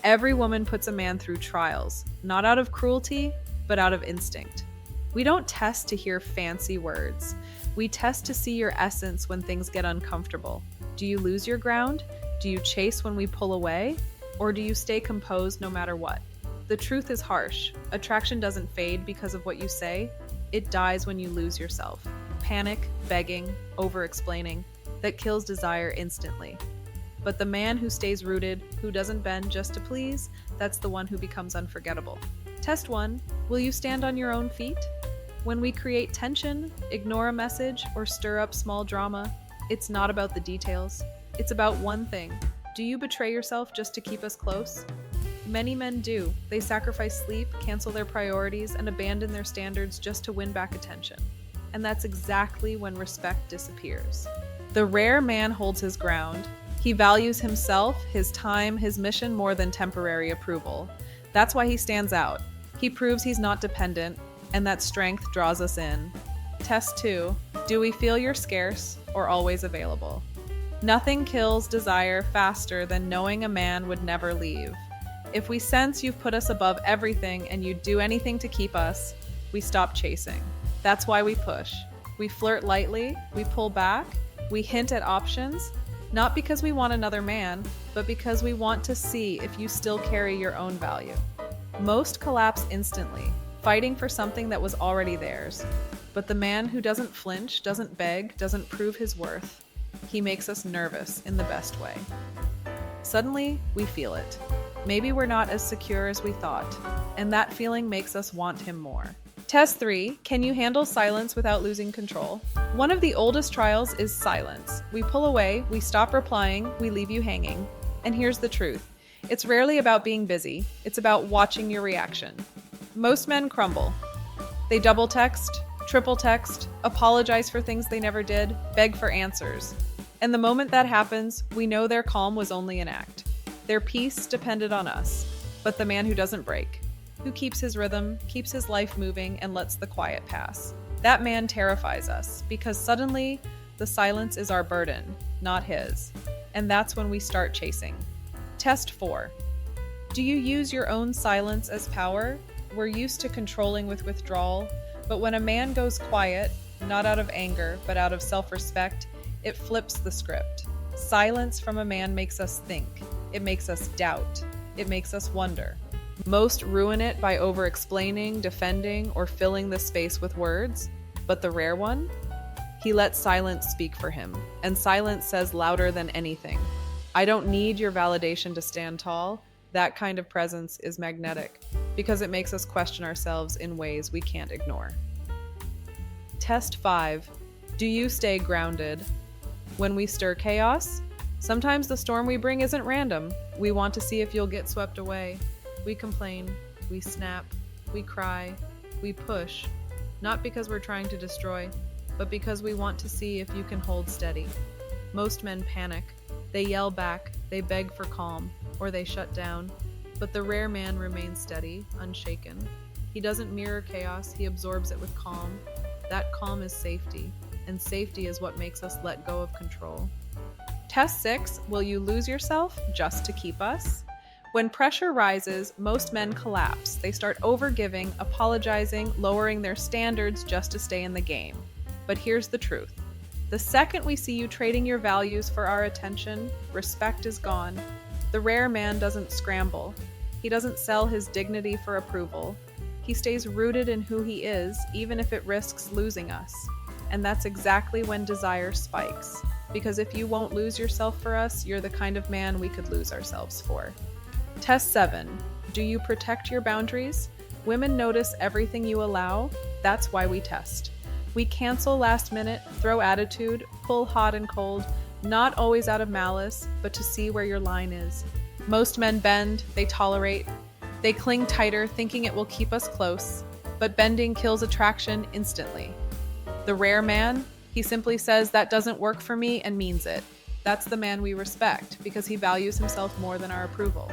Every woman puts a man through trials, not out of cruelty, but out of instinct. We don't test to hear fancy words. We test to see your essence when things get uncomfortable. Do you lose your ground? Do you chase when we pull away? Or do you stay composed no matter what? The truth is harsh. Attraction doesn't fade because of what you say. It dies when you lose yourself. Panic, begging, over-explaining, that kills desire instantly. But the man who stays rooted, who doesn't bend just to please, that's the one who becomes unforgettable. Test 1. Will you stand on your own feet? When we create tension, ignore a message, or stir up small drama, it's not about the details. It's about one thing. Do you betray yourself just to keep us close? Many men do. They sacrifice sleep, cancel their priorities, and abandon their standards just to win back attention. And that's exactly when respect disappears. The rare man holds his ground. He values himself, his time, his mission more than temporary approval. That's why he stands out. He proves he's not dependent, and that strength draws us in. Test 2. Do we feel you're scarce or always available? Nothing kills desire faster than knowing a man would never leave. If we sense you've put us above everything and you'd do anything to keep us, we stop chasing. That's why we push. We flirt lightly, we pull back, we hint at options, not because we want another man, but because we want to see if you still carry your own value. Most collapse instantly, fighting for something that was already theirs. But the man who doesn't flinch, doesn't beg, doesn't prove his worth, he makes us nervous in the best way. Suddenly, we feel it. Maybe we're not as secure as we thought, and that feeling makes us want him more. Test 3. Can you handle silence without losing control? One of the oldest trials is silence. We pull away, we stop replying, we leave you hanging. And here's the truth. It's rarely about being busy. It's about watching your reaction. Most men crumble. They double text, triple text, apologize for things they never did, beg for answers. And the moment that happens, we know their calm was only an act. Their peace depended on us. But the man who doesn't break, who keeps his rhythm, keeps his life moving, and lets the quiet pass. That man terrifies us because suddenly the silence is our burden, not his. And that's when we start chasing. Test 4. Do you use your own silence as power? We're used to controlling with withdrawal, but when a man goes quiet, not out of anger, but out of self-respect, it flips the script. Silence from a man makes us think. It makes us doubt. It makes us wonder. Most ruin it by over-explaining, defending, or filling the space with words. But the rare one? He lets silence speak for him, and silence says louder than anything. I don't need your validation to stand tall. That kind of presence is magnetic, because it makes us question ourselves in ways we can't ignore. Test 5. Do you stay grounded? When we stir chaos, sometimes the storm we bring isn't random. We want to see if you'll get swept away. We complain, we snap, we cry, we push, not because we're trying to destroy, but because we want to see if you can hold steady. Most men panic. They yell back, they beg for calm, or they shut down. But the rare man remains steady, unshaken. He doesn't mirror chaos, he absorbs it with calm. That calm is safety, and safety is what makes us let go of control. Test 6. Will you lose yourself just to keep us? When pressure rises, most men collapse. They start overgiving, apologizing, lowering their standards just to stay in the game. But here's the truth. The second we see you trading your values for our attention, respect is gone. The rare man doesn't scramble. He doesn't sell his dignity for approval. He stays rooted in who he is, even if it risks losing us. And that's exactly when desire spikes. Because if you won't lose yourself for us, you're the kind of man we could lose ourselves for. Test 7. Do you protect your boundaries? Women notice everything you allow. That's why we test. We cancel last minute, throw attitude, pull hot and cold, not always out of malice, but to see where your line is. Most men bend, they tolerate, they cling tighter, thinking it will keep us close, but bending kills attraction instantly. The rare man, he simply says that doesn't work for me and means it. That's the man we respect because he values himself more than our approval.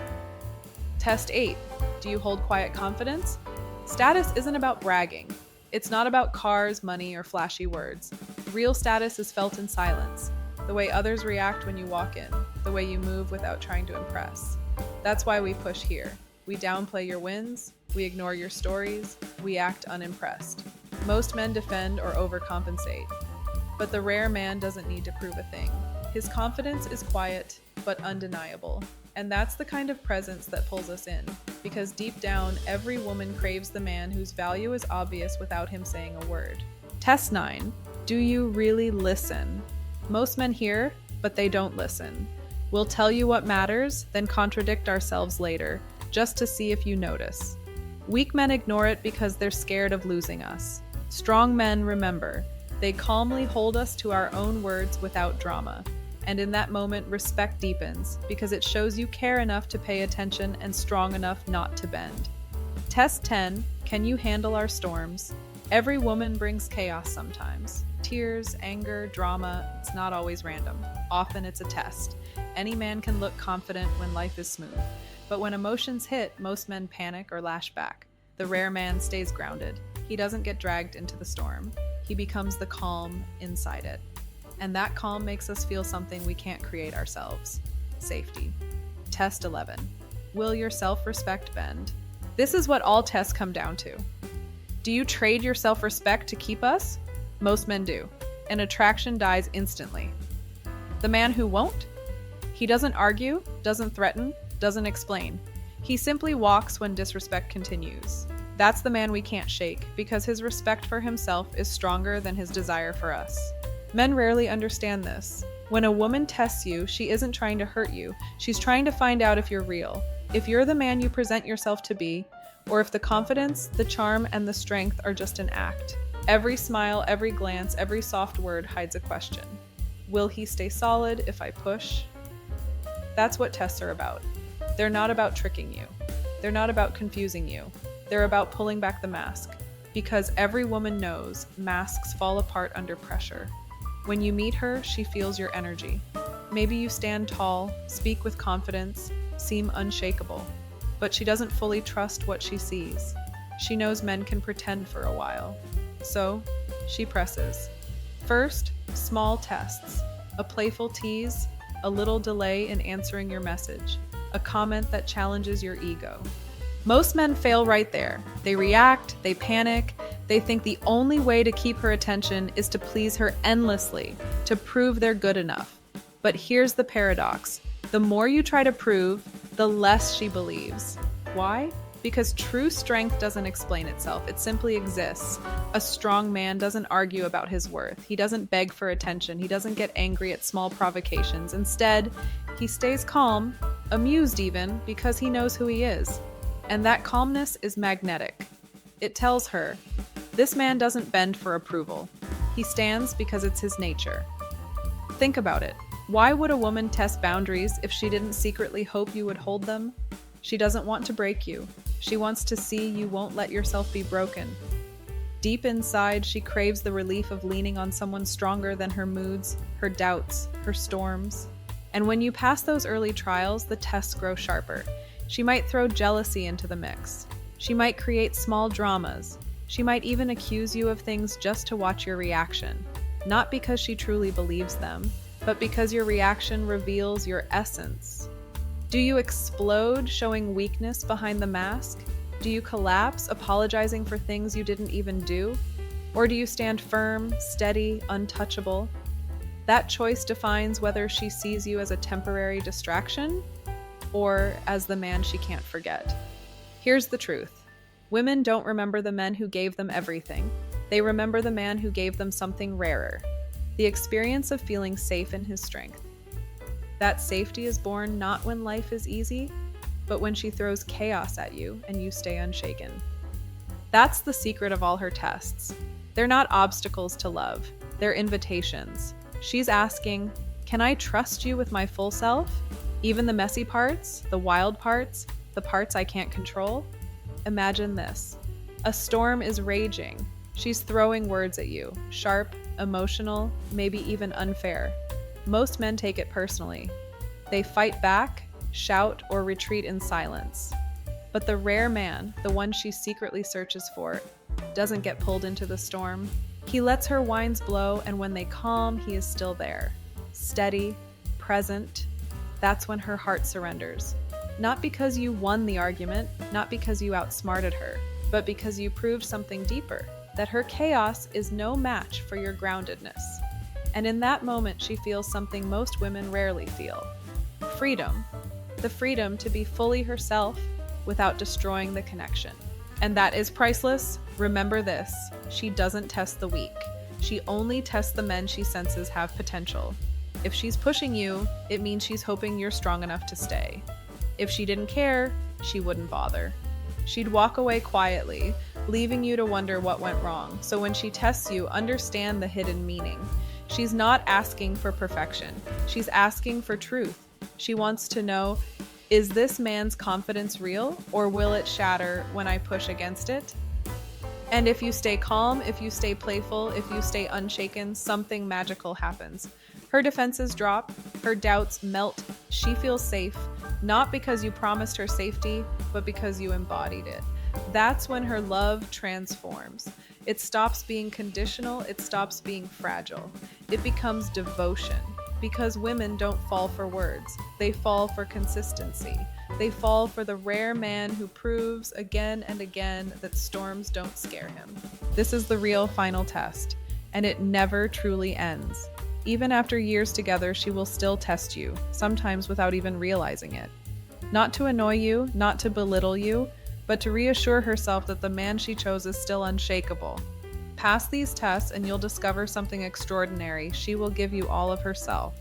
Test 8. Do you hold quiet confidence? Status isn't about bragging. It's not about cars, money, or flashy words. Real status is felt in silence. The way others react when you walk in. The way you move without trying to impress. That's why we push here. We downplay your wins, we ignore your stories, we act unimpressed. Most men defend or overcompensate, but the rare man doesn't need to prove a thing. His confidence is quiet but undeniable, and that's the kind of presence that pulls us in, because deep down, every woman craves the man whose value is obvious without him saying a word. Test 9. Do you really listen? Most men hear, but they don't listen. We'll tell you what matters, then contradict ourselves later, just to see if you notice. Weak men ignore it because they're scared of losing us. Strong men remember. They calmly hold us to our own words without drama. And in that moment, respect deepens, because it shows you care enough to pay attention and strong enough not to bend. Test 10. Can you handle our storms? Every woman brings chaos sometimes. Tears, anger, drama, it's not always random. Often it's a test. Any man can look confident when life is smooth. But when emotions hit, most men panic or lash back. The rare man stays grounded. He doesn't get dragged into the storm. He becomes the calm inside it. And that calm makes us feel something we can't create ourselves. Safety. Test 11. Will your self-respect bend? This is what all tests come down to. Do you trade your self-respect to keep us? Most men do. And attraction dies instantly. The man who won't? He doesn't argue, doesn't threaten, doesn't explain. He simply walks when disrespect continues. That's the man we can't shake, because his respect for himself is stronger than his desire for us. Men rarely understand this. When a woman tests you, she isn't trying to hurt you. She's trying to find out if you're real, if you're the man you present yourself to be, or if the confidence, the charm, and the strength are just an act. Every smile, every glance, every soft word hides a question. Will he stay solid if I push? That's what tests are about. They're not about tricking you. They're not about confusing you. They're about pulling back the mask. Because every woman knows masks fall apart under pressure. When you meet her, she feels your energy. Maybe you stand tall, speak with confidence, seem unshakable. But she doesn't fully trust what she sees. She knows men can pretend for a while. So, she presses. First, small tests. A playful tease, a little delay in answering your message, a comment that challenges your ego. Most men fail right there. They react, they panic, they think the only way to keep her attention is to please her endlessly, to prove they're good enough. But here's the paradox. The more you try to prove, the less she believes. Why? Because true strength doesn't explain itself, it simply exists. A strong man doesn't argue about his worth. He doesn't beg for attention. He doesn't get angry at small provocations. Instead, he stays calm, amused even, because he knows who he is. And that calmness is magnetic. It tells her, this man doesn't bend for approval. He stands because it's his nature. Think about it. Why would a woman test boundaries if she didn't secretly hope you would hold them? She doesn't want to break you. She wants to see you won't let yourself be broken. Deep inside, she craves the relief of leaning on someone stronger than her moods, her doubts, her storms. And when you pass those early trials, the tests grow sharper. She might throw jealousy into the mix. She might create small dramas. She might even accuse you of things just to watch your reaction. Not because she truly believes them, but because your reaction reveals your essence. Do you explode, showing weakness behind the mask? Do you collapse, apologizing for things you didn't even do? Or do you stand firm, steady, untouchable? That choice defines whether she sees you as a temporary distraction or as the man she can't forget. Here's the truth. Women don't remember the men who gave them everything. They remember the man who gave them something rarer, the experience of feeling safe in his strength. That safety is born not when life is easy, but when she throws chaos at you and you stay unshaken. That's the secret of all her tests. They're not obstacles to love, they're invitations. She's asking, can I trust you with my full self? Even the messy parts, the wild parts, the parts I can't control? Imagine this. A storm is raging. She's throwing words at you, sharp, emotional, maybe even unfair. Most men take it personally. They fight back, shout, or retreat in silence. But the rare man, the one she secretly searches for, doesn't get pulled into the storm. He lets her winds blow, and when they calm, he is still there. Steady, present. That's when her heart surrenders. Not because you won the argument, not because you outsmarted her, but because you proved something deeper, that her chaos is no match for your groundedness. And in that moment, she feels something most women rarely feel: freedom. The freedom to be fully herself without destroying the connection. And that is priceless. Remember this: she doesn't test the weak. She only tests the men she senses have potential. If she's pushing you, it means she's hoping you're strong enough to stay. If she didn't care, she wouldn't bother. She'd walk away quietly, leaving you to wonder what went wrong. So when she tests you, understand the hidden meaning. She's not asking for perfection. She's asking for truth. She wants to know, is this man's confidence real, or will it shatter when I push against it? And if you stay calm, if you stay playful, if you stay unshaken, something magical happens. Her defenses drop, her doubts melt, she feels safe, not because you promised her safety, but because you embodied it. That's when her love transforms. It stops being conditional, it stops being fragile. It becomes devotion, because women don't fall for words. They fall for consistency. They fall for the rare man who proves again and again that storms don't scare him. This is the real final test, and it never truly ends. Even after years together, she will still test you, sometimes without even realizing it. Not to annoy you, not to belittle you, but to reassure herself that the man she chose is still unshakable. Pass these tests and you'll discover something extraordinary. She will give you all of herself.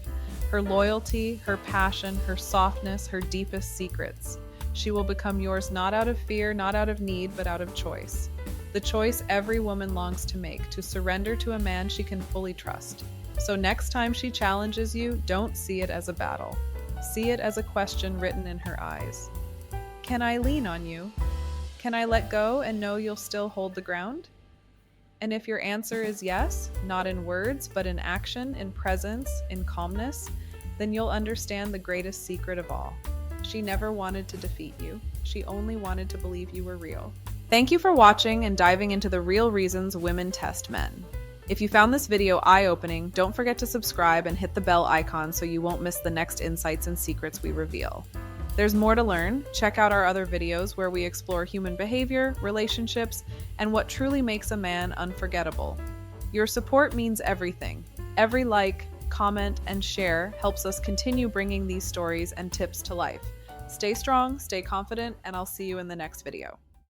Her loyalty, her passion, her softness, her deepest secrets. She will become yours not out of fear, not out of need, but out of choice. The choice every woman longs to make, to surrender to a man she can fully trust. So next time she challenges you, don't see it as a battle. See it as a question written in her eyes. Can I lean on you? Can I let go and know you'll still hold the ground? And if your answer is yes, not in words, but in action, in presence, in calmness, then you'll understand the greatest secret of all. She never wanted to defeat you. She only wanted to believe you were real. Thank you for watching and diving into the real reasons women test men. If you found this video eye-opening, don't forget to subscribe and hit the bell icon so you won't miss the next insights and secrets we reveal. There's more to learn. Check out our other videos where we explore human behavior, relationships, and what truly makes a man unforgettable. Your support means everything. Every like, comment, and share helps us continue bringing these stories and tips to life. Stay strong, stay confident, and I'll see you in the next video.